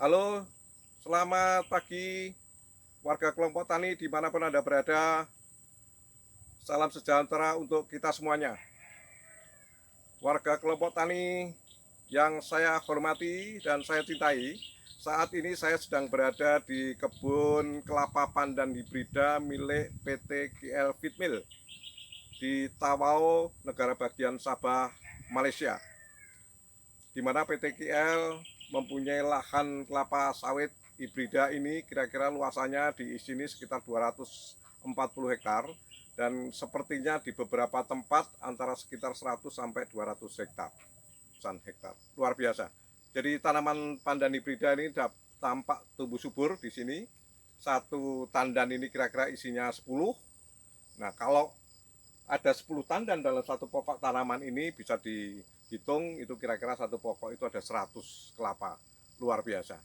Halo, selamat pagi warga kelompok tani dimanapun Anda berada. Salam sejahtera untuk kita semuanya. Warga kelompok tani yang saya hormati dan saya cintai, saat ini saya sedang berada di kebun kelapa pandan hibrida milik PT GL Feedmill di Tawau, negara bagian Sabah, Malaysia, di mana PT GL mempunyai lahan kelapa sawit hibrida ini kira-kira luasannya di sini sekitar 240 hektar dan sepertinya di beberapa tempat antara sekitar 100 sampai 200 hektar. Hektar. Luar biasa. Jadi tanaman pandan hibrida ini tampak tumbuh subur di sini. Satu tandan ini kira-kira isinya 10. Nah, kalau ada 10 tandan dalam satu pokok tanaman ini bisa dihitung itu kira-kira satu pokok itu ada 100 kelapa. Luar biasa.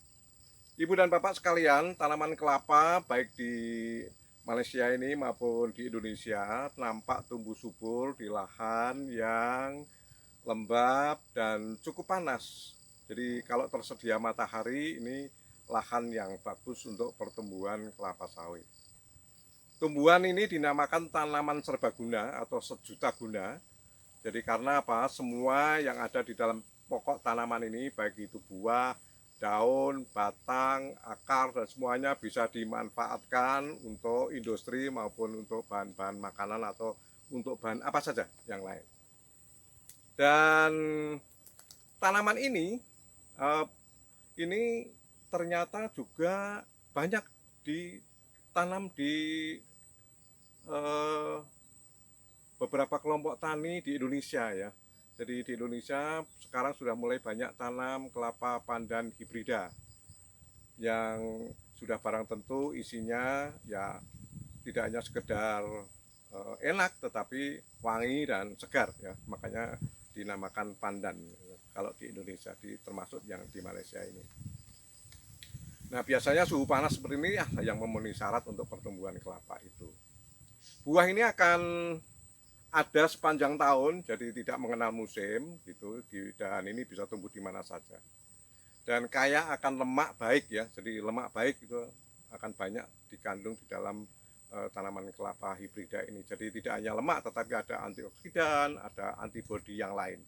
Ibu dan Bapak sekalian, tanaman kelapa baik di Malaysia ini maupun di Indonesia nampak tumbuh subur di lahan yang lembab dan cukup panas. Jadi kalau tersedia matahari ini lahan yang bagus untuk pertumbuhan kelapa sawit. Tumbuhan ini dinamakan tanaman serbaguna atau sejuta guna. Jadi karena apa? Semua yang ada di dalam pokok tanaman ini baik itu buah, daun, batang, akar dan semuanya bisa dimanfaatkan untuk industri maupun untuk bahan-bahan makanan atau untuk bahan apa saja yang lain. Dan tanaman eh, ini ternyata juga banyak ditanam di eh, beberapa kelompok tani di Indonesia ya. Jadi di Indonesia sekarang sudah mulai banyak tanam kelapa pandan hibrida yang sudah barang tentu isinya ya tidak hanya sekedar enak tetapi wangi dan segar ya. Makanya dinamakan pandan kalau di Indonesia, termasuk yang di Malaysia ini. Nah, biasanya suhu panas seperti ini ya yang memenuhi syarat untuk pertumbuhan kelapa itu. Buah ini akan ada sepanjang tahun, jadi tidak mengenal musim gitu. Dan ini bisa tumbuh di mana saja. Dan kaya akan lemak baik ya, jadi lemak baik itu akan banyak dikandung di dalam tanaman kelapa hibrida ini. Jadi tidak hanya lemak, tetapi ada antioksidan, ada antibodi yang lain.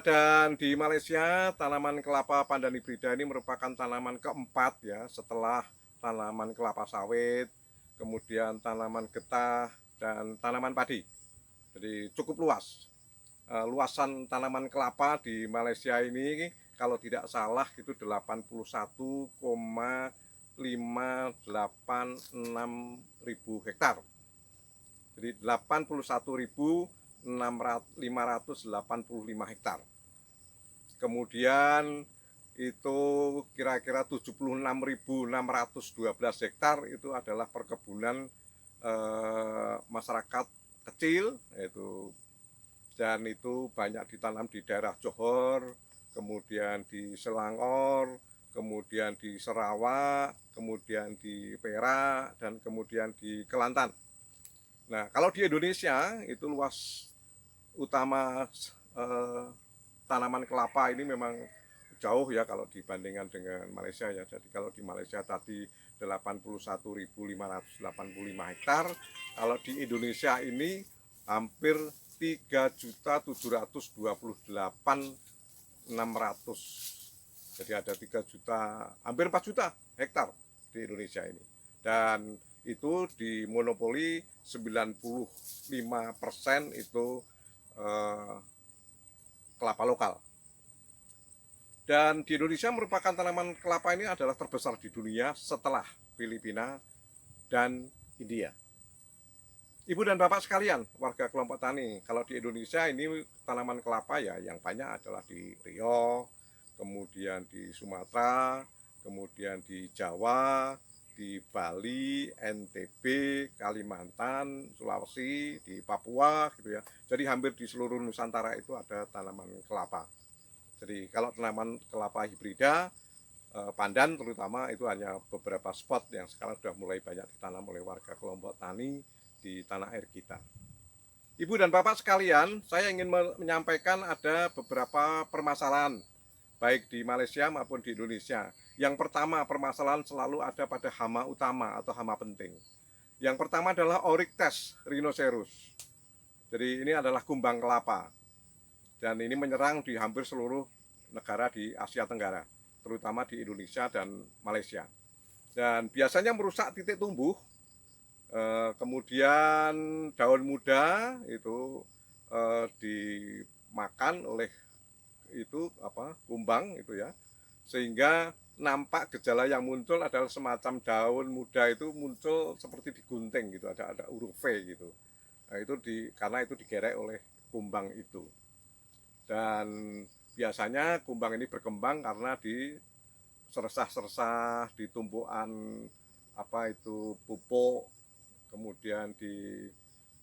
Dan di Malaysia tanaman kelapa pandan hibrida ini merupakan tanaman keempat ya setelah tanaman kelapa sawit, kemudian tanaman getah dan tanaman padi. Jadi cukup luas. Luasan tanaman kelapa di Malaysia ini kalau tidak salah itu 81,586 ribu hektar. Jadi 81.585 hektar. Kemudian itu kira-kira 76.612 hektar itu adalah perkebunan masyarakat kecil yaitu, dan itu banyak ditanam di daerah Johor, kemudian di Selangor, kemudian di Sarawak, kemudian di Perak, dan kemudian di Kelantan. Nah, kalau di Indonesia itu luas utama tanaman kelapa ini memang jauh ya kalau dibandingkan dengan Malaysia ya. Jadi kalau di Malaysia tadi 81.585 hektar, kalau di Indonesia ini hampir 3.728.600. Jadi ada 3 juta, hampir 4 juta hektar di Indonesia ini. Dan itu dimonopoli 95% itu kelapa lokal. Dan di Indonesia merupakan tanaman kelapa ini adalah terbesar di dunia setelah Filipina dan India. Ibu dan Bapak sekalian, warga kelompok tani, kalau di Indonesia ini tanaman kelapa ya yang banyak adalah di Riau, kemudian di Sumatera, kemudian di Jawa, di Bali, NTB, Kalimantan, Sulawesi, di Papua gitu ya. Jadi hampir di seluruh Nusantara itu ada tanaman kelapa. Jadi kalau tanaman kelapa hibrida, pandan terutama itu hanya beberapa spot yang sekarang sudah mulai banyak ditanam oleh warga kelompok tani di tanah air kita. Ibu dan Bapak sekalian, saya ingin menyampaikan ada beberapa permasalahan baik di Malaysia maupun di Indonesia. Yang pertama, permasalahan selalu ada pada hama utama atau hama penting. Yang pertama adalah Oryctes rhinoceros. Jadi ini adalah kumbang kelapa. Dan ini menyerang di hampir seluruh negara di Asia Tenggara, terutama di Indonesia dan Malaysia. Dan biasanya merusak titik tumbuh, kemudian daun muda itu dimakan oleh itu kumbang itu ya, sehingga nampak gejala yang muncul adalah semacam daun muda itu muncul seperti digunting gitu, ada huruf V gitu. Nah, itu karena itu digerek oleh kumbang itu. Dan biasanya kumbang ini berkembang karena di seresah-seresah, di tumpukan pupuk, kemudian di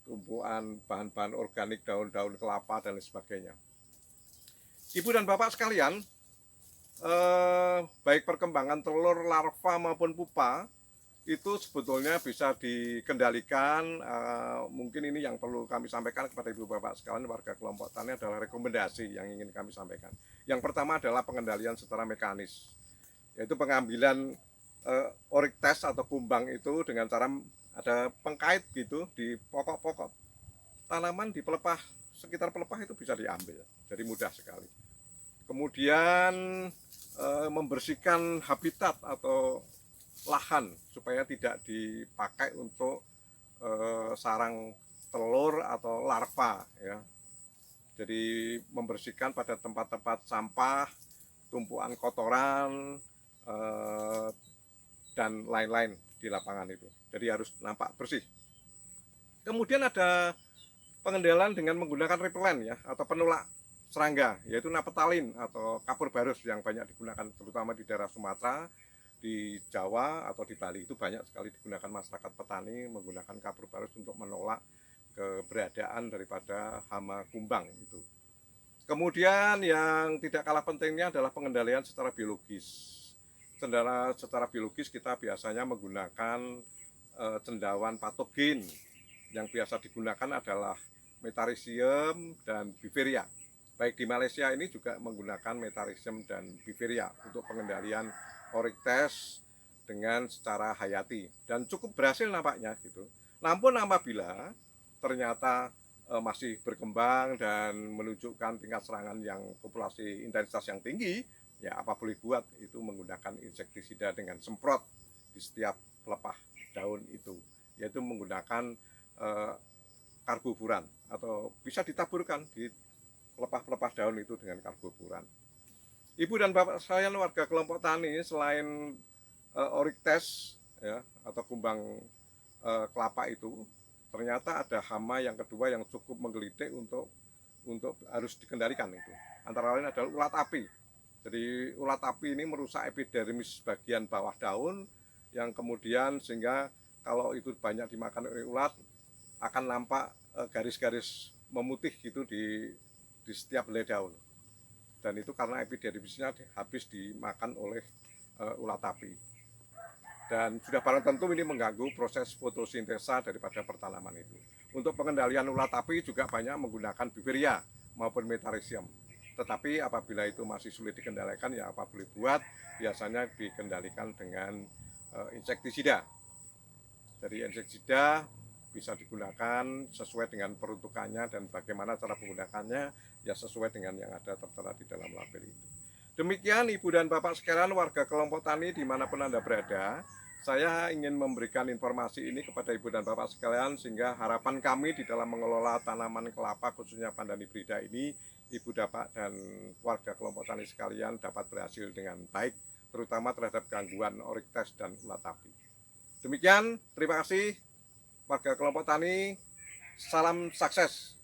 tumpukan bahan-bahan organik, daun-daun kelapa dan lain sebagainya. Ibu dan Bapak sekalian, baik perkembangan telur, larva maupun pupa itu sebetulnya bisa dikendalikan. Mungkin ini yang perlu kami sampaikan kepada Ibu Bapak sekalian warga kelompok tani adalah rekomendasi yang ingin kami sampaikan. Yang pertama adalah pengendalian secara mekanis, yaitu pengambilan Oryctes atau kumbang itu dengan cara ada pengkait gitu di pokok-pokok tanaman, di pelepah, sekitar pelepah itu bisa diambil, jadi mudah sekali. Kemudian membersihkan habitat atau lahan supaya tidak dipakai untuk sarang telur atau larva ya. Jadi membersihkan pada tempat-tempat sampah, tumpukan kotoran dan lain-lain di lapangan itu. Jadi harus nampak bersih. Kemudian ada pengendalian dengan menggunakan repelen ya, atau penolak serangga, yaitu naphthalene atau kapur barus yang banyak digunakan terutama di daerah Sumatera, di Jawa atau di Bali. Itu banyak sekali digunakan masyarakat petani menggunakan kapur barus untuk menolak keberadaan daripada hama kumbang itu. Kemudian yang tidak kalah pentingnya adalah pengendalian secara biologis. Secara biologis kita biasanya menggunakan cendawan patogen. Yang biasa digunakan adalah Metarhizium dan Biveria. Baik di Malaysia ini juga menggunakan Metarhizium dan Biveria untuk pengendalian Oryctes dengan secara hayati, dan cukup berhasil nampaknya gitu. Namun apabila ternyata masih berkembang dan menunjukkan tingkat serangan yang populasi intensitas yang tinggi, ya apa boleh buat, itu menggunakan insektisida dengan semprot di setiap pelepah daun itu, yaitu menggunakan karbofuran atau bisa ditaburkan di pelepah-pelepah daun itu dengan karbofuran. Ibu dan Bapak sekalian warga kelompok tani, selain Oryctes ya, atau kumbang kelapa itu, ternyata ada hama yang kedua yang cukup menggelitik untuk harus dikendalikan itu. Antara lain adalah ulat api. Jadi ulat api ini merusak epidermis bagian bawah daun yang kemudian sehingga kalau itu banyak dimakan oleh ulat akan nampak garis-garis memutih gitu di setiap helai daun. Dan itu karena epidermisnya habis dimakan oleh ulat api. Dan sudah barang tentu ini mengganggu proses fotosintesa daripada pertanaman itu. Untuk pengendalian ulat api juga banyak menggunakan Biveria maupun Metarhizium. Tetapi apabila itu masih sulit dikendalikan, ya apa boleh buat, biasanya dikendalikan dengan insektisida. Jadi insektisida bisa digunakan sesuai dengan peruntukannya dan bagaimana cara menggunakannya, ya sesuai dengan yang ada tertera di dalam label itu. Demikian Ibu dan Bapak sekalian warga kelompok tani dimanapun Anda berada, saya ingin memberikan informasi ini kepada Ibu dan Bapak sekalian sehingga harapan kami di dalam mengelola tanaman kelapa khususnya pandan hibrida ini, Ibu Bapak dan warga kelompok tani sekalian dapat berhasil dengan baik, terutama terhadap gangguan Oryctes dan ulat api. Demikian, terima kasih warga kelompok tani, salam sukses.